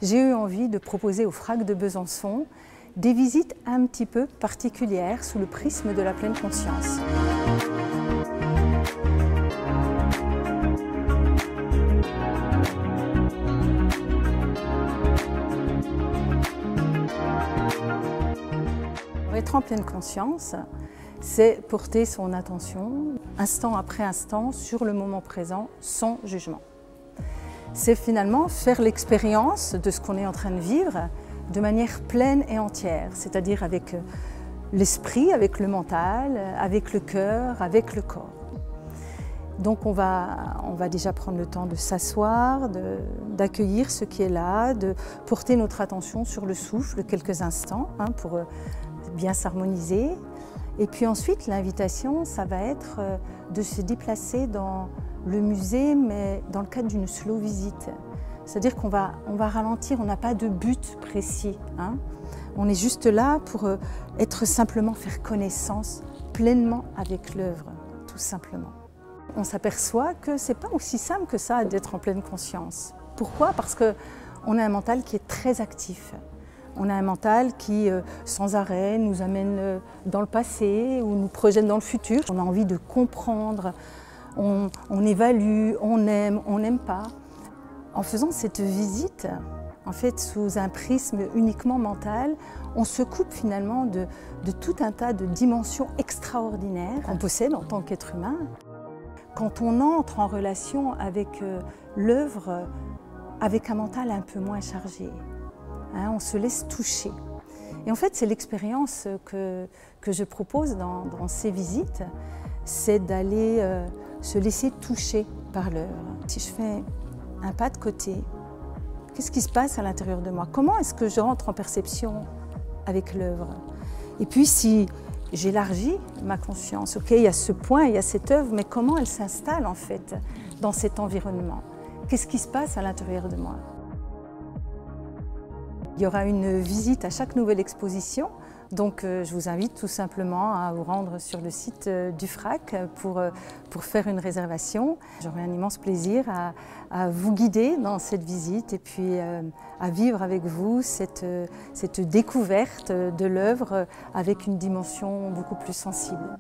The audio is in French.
J'ai eu envie de proposer au FRAC de Besançon des visites un petit peu particulières sous le prisme de la pleine conscience. Être en pleine conscience, c'est porter son attention, instant après instant, sur le moment présent, sans jugement. C'est finalement faire l'expérience de ce qu'on est en train de vivre de manière pleine et entière, c'est-à-dire avec l'esprit, avec le mental, avec le cœur, avec le corps. Donc on va déjà prendre le temps de s'asseoir, d'accueillir ce qui est là, de porter notre attention sur le souffle quelques instants pour bien s'harmoniser. Et puis ensuite, l'invitation, ça va être de se déplacer dans le musée, mais dans le cadre d'une slow visite. C'est-à-dire qu'on va ralentir, on n'a pas de but précis. On est juste là pour être simplement faire connaissance pleinement avec l'œuvre, tout simplement. On s'aperçoit que ce n'est pas aussi simple que ça d'être en pleine conscience. Pourquoi? Parce qu'on a un mental qui est très actif. On a un mental qui, sans arrêt, nous amène dans le passé ou nous projette dans le futur. On a envie de comprendre, on évalue, on n'aime pas. En faisant cette visite, en fait, sous un prisme uniquement mental, on se coupe finalement de tout un tas de dimensions extraordinaires qu'on possède en tant qu'être humain. Quand on entre en relation avec l'œuvre, avec un mental un peu moins chargé, on se laisse toucher. Et en fait, c'est l'expérience que je propose dans ces visites, c'est d'aller se laisser toucher par l'œuvre. Si je fais un pas de côté, qu'est-ce qui se passe à l'intérieur de moi? Comment est-ce que je rentre en perception avec l'œuvre? Et puis si j'élargis ma conscience, ok, il y a ce point, il y a cette œuvre, mais comment elle s'installe en fait dans cet environnement? Qu'est-ce qui se passe à l'intérieur de moi? Il y aura une visite à chaque nouvelle exposition, donc je vous invite tout simplement à vous rendre sur le site du FRAC pour faire une réservation. J'aurai un immense plaisir à vous guider dans cette visite et puis à vivre avec vous cette découverte de l'œuvre avec une dimension beaucoup plus sensible.